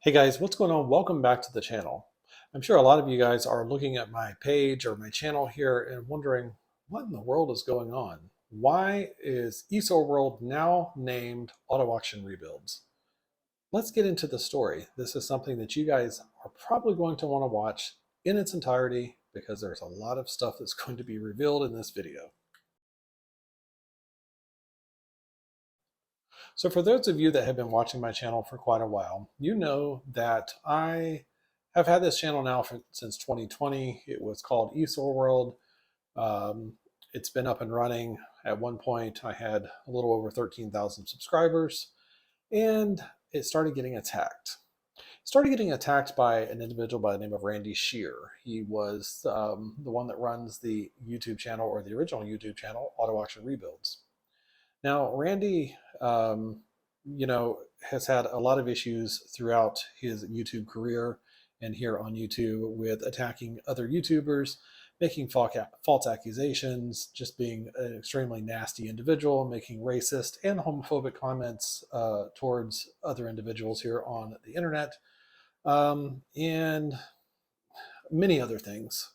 Hey guys, what's going on? Welcome back to the channel. I'm sure a lot of you guys are looking at my page or my channel here and wondering what in the world is going on? Why is ESOL World now named Auto Auction Rebuilds? Let's get into the story. This is something that you guys are probably going to want to watch in its entirety because there's a lot of stuff that's going to be revealed in this video. So for those of you that have been watching my channel for quite a while, you know that I have had this channel now since 2020. It was called ESOL World. Um, it's been up and running. At one point, I had a little over 13,000 subscribers, and it started getting attacked. It started getting attacked by an individual by the name of Randy Shear. He was the one that runs the YouTube channel, or the original YouTube channel, Auto Auction Rebuilds. Now, Randy, has had a lot of issues throughout his YouTube career and here on YouTube with attacking other YouTubers, making false accusations, just being an extremely nasty individual, making racist and homophobic comments towards other individuals here on the internet, and many other things.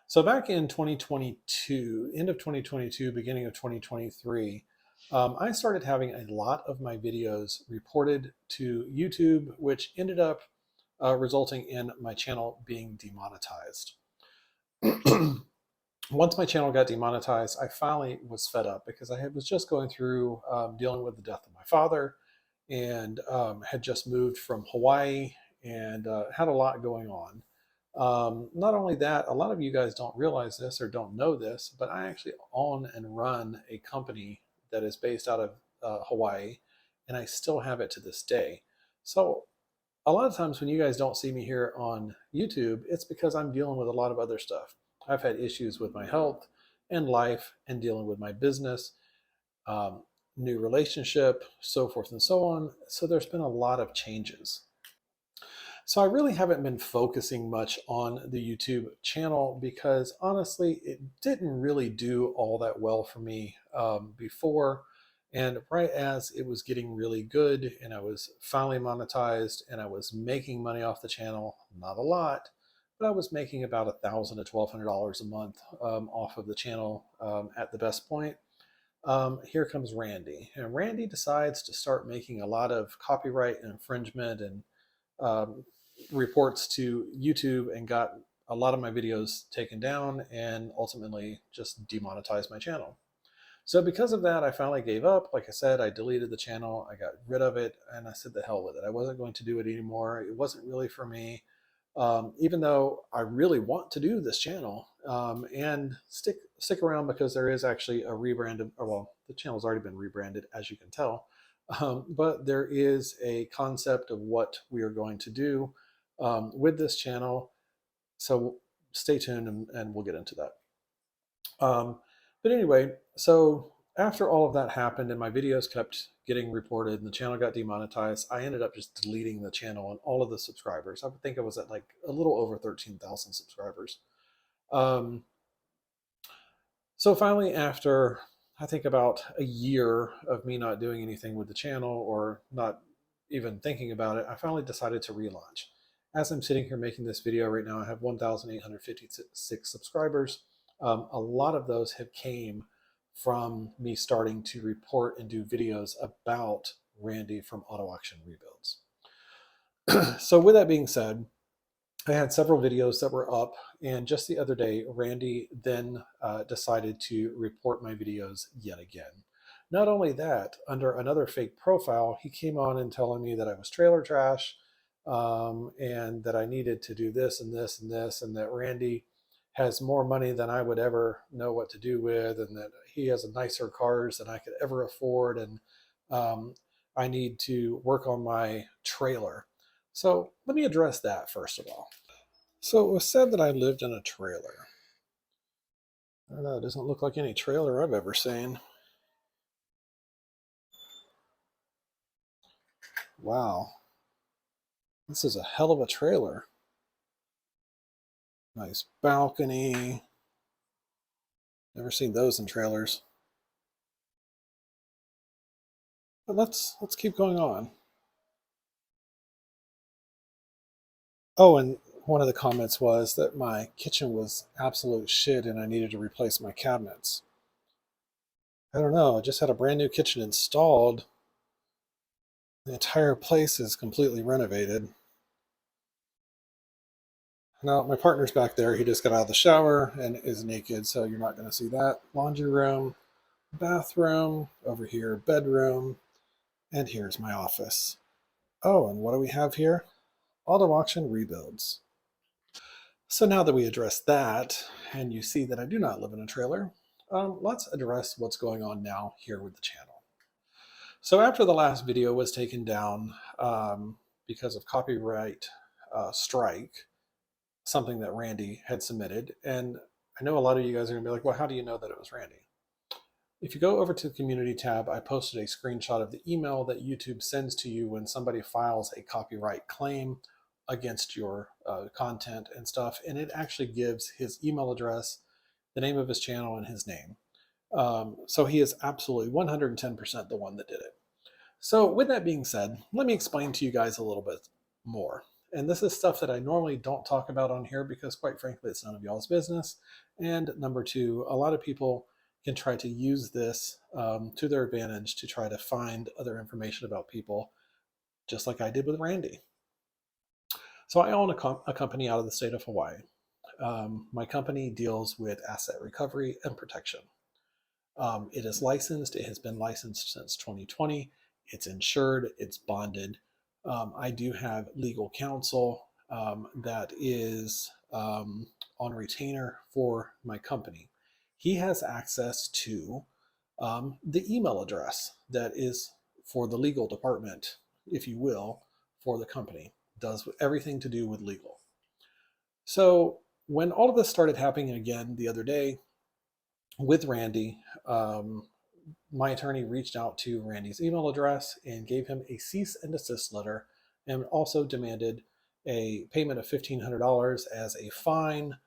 So back in 2022, end of 2022, beginning of 2023, I started having a lot of my videos reported to YouTube, which ended up resulting in my channel being demonetized. Once my channel got demonetized, I finally was fed up because I was just going through dealing with the death of my father and had just moved from Hawaii and had a lot going on. Not only that, a lot of you guys don't realize this or don't know this, but I actually own and run a company that is based out of Hawaii, and I still have it to this day. So a lot of times when you guys don't see me here on YouTube, it's because I'm dealing with a lot of other stuff. I've had issues with my health and life and dealing with my business, um, new relationship, so forth and so on. So there's been a lot of changes. So I really haven't been focusing much on the YouTube channel because honestly, it didn't really do all that well for me before. And right as it was getting really good and I was finally monetized and I was making money off the channel, not a lot, but I was making about $1,000 to $1,200 a month off of the channel at the best point. Here comes Randy. And Randy decides to start making a lot of copyright infringement and um, reports to YouTube and got a lot of my videos taken down and ultimately just demonetized my channel. So because of that, I finally gave up. Like I said, I deleted the channel, I got rid of it, and I said the hell with it. I wasn't going to do it anymore. It wasn't really for me. Even though I really want to do this channel and stick around because there is actually a rebrand of, or well, the channel's already been rebranded, as you can tell. But there is a concept of what we are going to do with this channel. So stay tuned and we'll get into that. But anyway, so after all of that happened and my videos kept getting reported and the channel got demonetized, I ended up just deleting the channel and all of the subscribers. I would think I was at like a little over 13,000 subscribers. Um, so finally, after I think about a year of me not doing anything with the channel or not even thinking about it, I finally decided to relaunch. As I'm sitting here making this video right now, I have 1,856 subscribers. A lot of those have came from me starting to report and do videos about Randy from Auto Auction Rebuilds. So with that being said, I had several videos that were up, and just the other day, Randy then decided to report my videos yet again. Not only that, under another fake profile, he came on and telling me that I was trailer trash and that I needed to do this and this and this, and that Randy has more money than I would ever know what to do with, and that he has nicer cars than I could ever afford, and um, I need to work on my trailer. So let me address that first of all. So it was said that I lived in a trailer. I don't know, it doesn't look like any trailer I've ever seen. Wow, this is a hell of a trailer. Nice balcony. Never seen those in trailers. But let's keep going on. Oh, and one of the comments was that my kitchen was absolute shit and I needed to replace my cabinets. I don't know. I just had a brand new kitchen installed. The entire place is completely renovated. Now, my partner's back there. He just got out of the shower and is naked, so you're not going to see that. Laundry room, bathroom, over here, bedroom, and here's my office. Oh, and what do we have here? Auto auction rebuilds. So now that we addressed that, and you see that I do not live in a trailer, let's address what's going on now here with the channel. So after the last video was taken down because of copyright strike, something that Randy had submitted, and I know a lot of you guys are going to be like, well, how do you know that it was Randy? If you go over to the community tab, I posted a screenshot of the email that YouTube sends to you when somebody files a copyright claim against your content and stuff. And it actually gives his email address, the name of his channel, and his name. So he is absolutely 110% the one that did it. So with that being said, let me explain to you guys a little bit more. And this is stuff that I normally don't talk about on here because quite frankly, it's none of y'all's business. And number two, a lot of people can try to use this to their advantage to try to find other information about people, just like I did with Randy. So I own a company out of the state of Hawaii. My company deals with asset recovery and protection. It is licensed. It has been licensed since 2020. It's insured. It's bonded. I do have legal counsel that is on retainer for my company. He has access to the email address that is for the legal department, if you will, for the company. Does everything to do with legal. So when all of this started happening again the other day with Randy, my attorney reached out to Randy's email address and gave him a cease and desist letter and also demanded a payment of $1,500 as a fine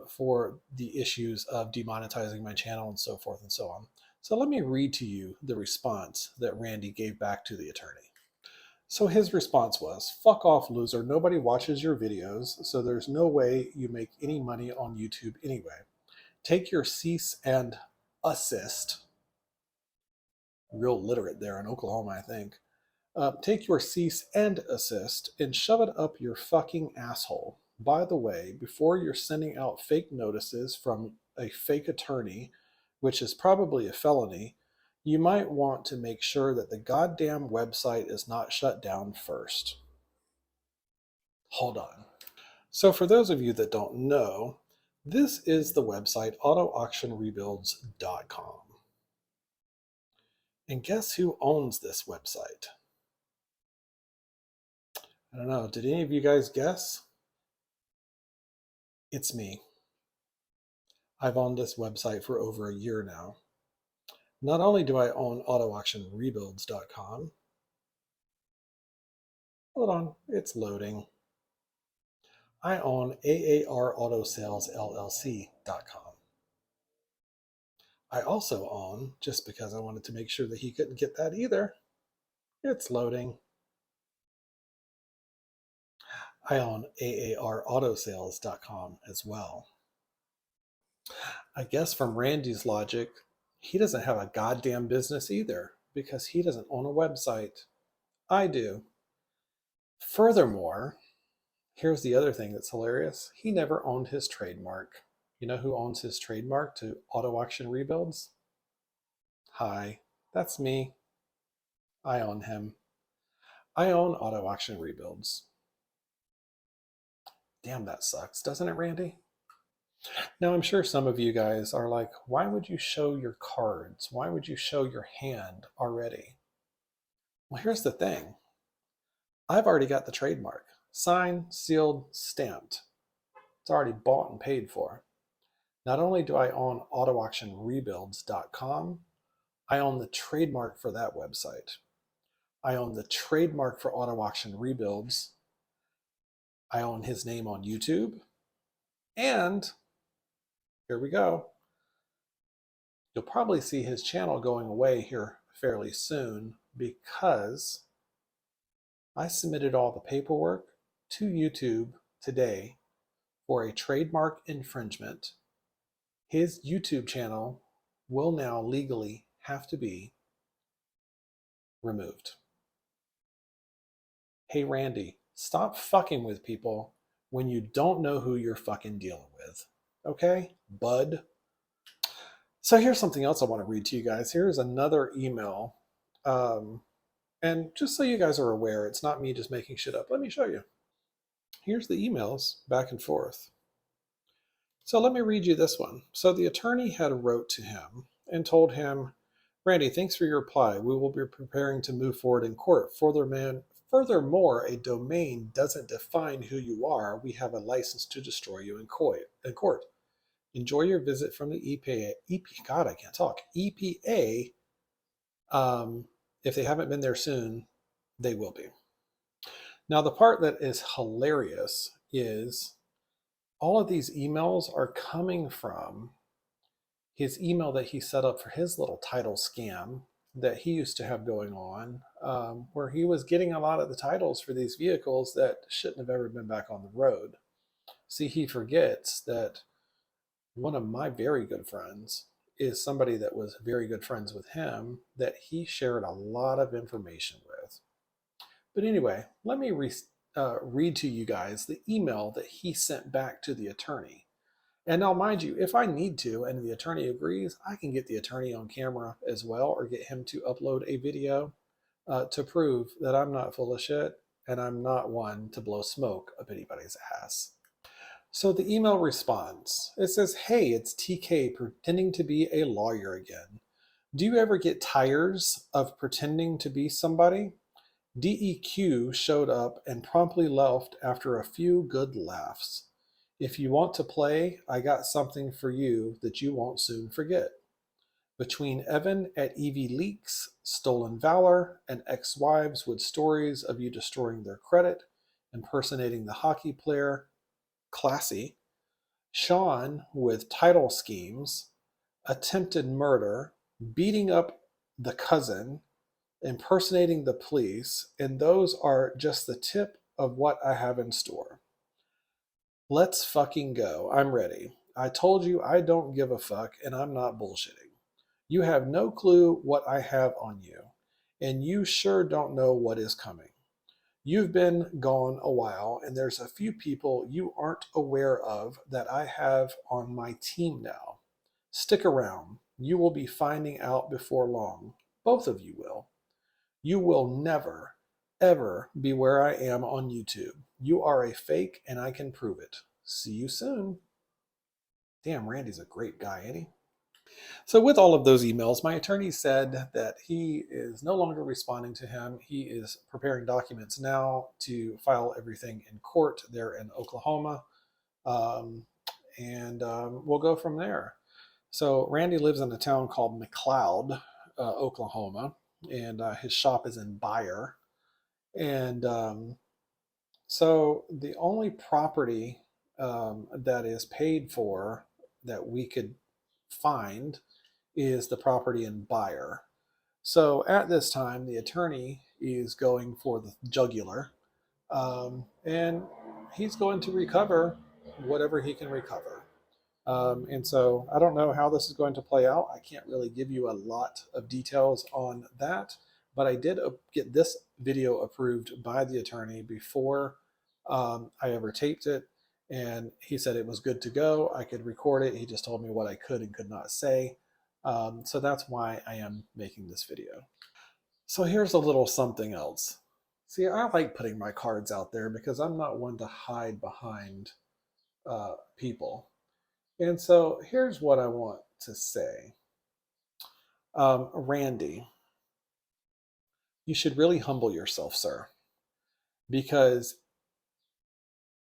for the issues of demonetizing my channel and so forth and so on. So let me read to you the response that Randy gave back to the attorney. So his response was, fuck off, loser. Nobody watches your videos, so there's no way you make any money on YouTube anyway. Take your cease and assist. Real literate there in Oklahoma, I think. Take your cease and assist and shove it up your fucking asshole. By the way, before you're sending out fake notices from a fake attorney, which is probably a felony, you might want to make sure that the goddamn website is not shut down first. Hold on. So, for those of you that don't know, this is the website autoauctionrebuilds.com. And guess who owns this website? I don't know. Did any of you guys guess? It's me. I've owned this website for over a year now. Not only do I own autoauctionrebuilds.com, hold on, it's loading. I own AARAutosalesLLC.com. I also own, just because I wanted to make sure that he couldn't get that either, it's loading. I own AARAutosales.com as well. I guess from Randy's logic, he doesn't have a goddamn business either because he doesn't own a website. I do. Furthermore, here's the other thing that's hilarious. He never owned his trademark. You know who owns his trademark to auto auction rebuilds? Hi, that's me. I own him. I own auto auction rebuilds. Damn, that sucks, doesn't it, Randy? Now, I'm sure some of you guys are like, why would you show your cards? Why would you show your hand already? Well, here's the thing. I've already got the trademark. Signed, sealed, stamped. It's already bought and paid for. Not only do I own autoauctionrebuilds.com, I own the trademark for that website. I own the trademark for Auto Auction Rebuilds. I own his name on YouTube. And here we go. You'll probably see his channel going away here fairly soon because I submitted all the paperwork. to YouTube today for a trademark infringement, his YouTube channel will now legally have to be removed. Hey, Randy, stop fucking with people when you don't know who you're fucking dealing with. Okay, bud? So here's something else I want to read to you guys. Here's another email. And just so you guys are aware, it's not me just making shit up. Let me show you. Here's the emails back and forth. So let me read you this one. So the attorney had wrote to him and told him, Randy, thanks for your reply. We will be preparing to move forward in court. Furthermore, a domain doesn't define who you are. We have a license to destroy you in court. Enjoy your visit from the God, I can't talk. EPA. If they haven't been there soon, they will be. Now, the part that is hilarious is all of these emails are coming from his email that he set up for his little title scam that he used to have going on, where he was getting a lot of the titles for these vehicles that shouldn't have ever been back on the road. See, he forgets that one of my very good friends is somebody that was very good friends with him that he shared a lot of information with. But anyway, let me read to you guys the email that he sent back to the attorney. And now, mind you, if I need to and the attorney agrees, I can get the attorney on camera as well, or get him to upload a video to prove that I'm not full of shit and I'm not one to blow smoke up anybody's ass. So the email responds. It says, hey, it's TK pretending to be a lawyer again. Do you ever get tires of pretending to be somebody? DEQ showed up and promptly left after a few good laughs. If you want to play, I got something for you that you won't soon forget. Between Evan at EV Leaks, Stolen Valor, and ex-wives with stories of you destroying their credit, impersonating the hockey player, Classy, Sean with title schemes, attempted murder, beating up the cousin, impersonating the police, and those are just the tip of what I have in store. Let's fucking go. I'm ready. I told you I don't give a fuck and I'm not bullshitting. You have no clue what I have on you, and you sure don't know what is coming. You've been gone a while, and there's a few people you aren't aware of that I have on my team now. Stick around. You will be finding out before long. Both of you will. You will never, ever be where I am on YouTube. You are a fake, and I can prove it. See you soon. Damn, Randy's a great guy, ain't he? So, with all of those emails, my attorney said that he is no longer responding to him. He is preparing documents now to file everything in court there in Oklahoma. And we'll go from there. So, Randy lives in a town called McLeod, Oklahoma, and his shop is in Bayer. And so, the only property that is paid for that we could find is the property in Bayer. So at this time, the attorney is going for the jugular, and he's going to recover whatever he can recover. And so I don't know how this is going to play out. I can't really give you a lot of details on that, but I did get this video approved by the attorney before I ever taped it. And he said it was good to go. I could record it. He just told me what I could and could not say. So that's why I am making this video. So here's a little something else. See, I like putting my cards out there because I'm not one to hide behind people. And so here's what I want to say. Randy, you should really humble yourself, sir, because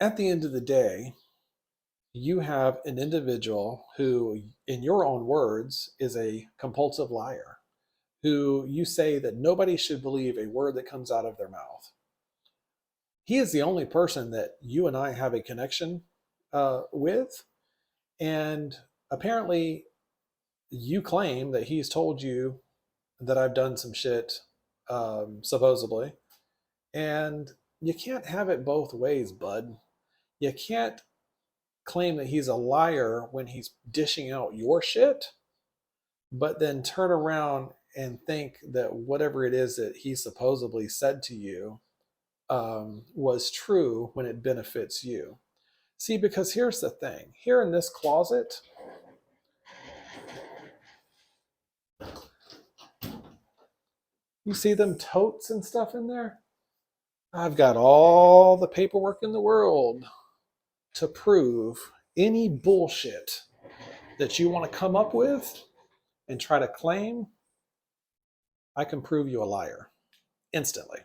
at the end of the day, you have an individual who, in your own words, is a compulsive liar, who you say that nobody should believe a word that comes out of their mouth. He is the only person that you and I have a connection with. And apparently, you claim that he's told you that I've done some shit, supposedly. And You can't have it both ways, bud. You can't claim that he's a liar when he's dishing out your shit, but then turn around and think that whatever it is that he supposedly said to you was true when it benefits you. See, because here's the thing here in this closet, you see them totes and stuff in there? I've got all the paperwork in the world to prove any bullshit that you want to come up with and try to claim. I can prove you a liar instantly.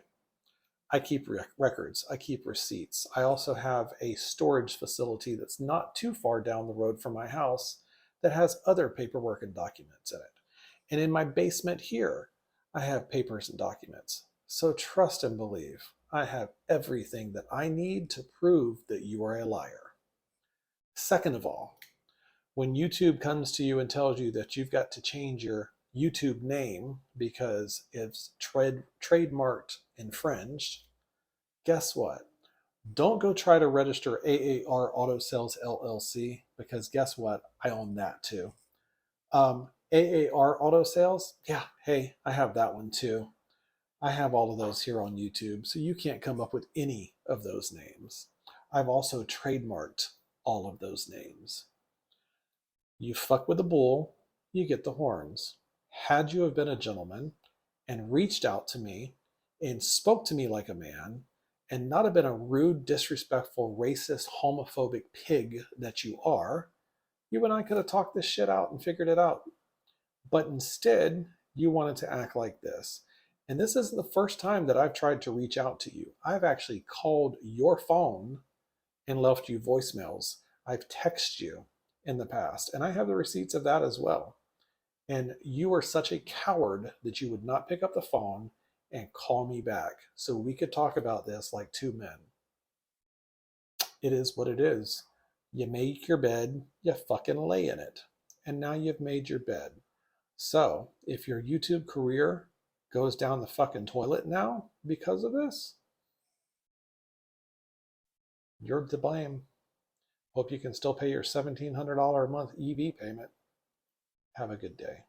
I keep records, I keep receipts. I also have a storage facility that's not too far down the road from my house that has other paperwork and documents in it. And in my basement here, I have papers and documents. So trust and believe, I have everything that I need to prove that you are a liar. Second of all, when YouTube comes to you and tells you that you've got to change your YouTube name because it's trademarked infringed, guess what? Don't go try to register AAR Auto Sales LLC because guess what? I own that too. AAR Auto Sales, yeah, hey, I have that one too. I have all of those here on YouTube, so you can't come up with any of those names. I've also trademarked all of those names. You fuck with the bull, you get the horns. Had you have been a gentleman and reached out to me and spoke to me like a man and not have been a rude, disrespectful, racist, homophobic pig that you are, you and I could have talked this shit out and figured it out. But instead, you wanted to act like this. And this isn't the first time that I've tried to reach out to you. I've actually called your phone and left you voicemails. I've texted you in the past, and I have the receipts of that as well. And you are such a coward that you would not pick up the phone and call me back so we could talk about this like two men. It is what it is. You make your bed, you fucking lay in it. And now you've made your bed. So if your YouTube career goes down the fucking toilet now because of this, you're to blame. Hope you can still pay your $1,700 a month EV payment. Have a good day.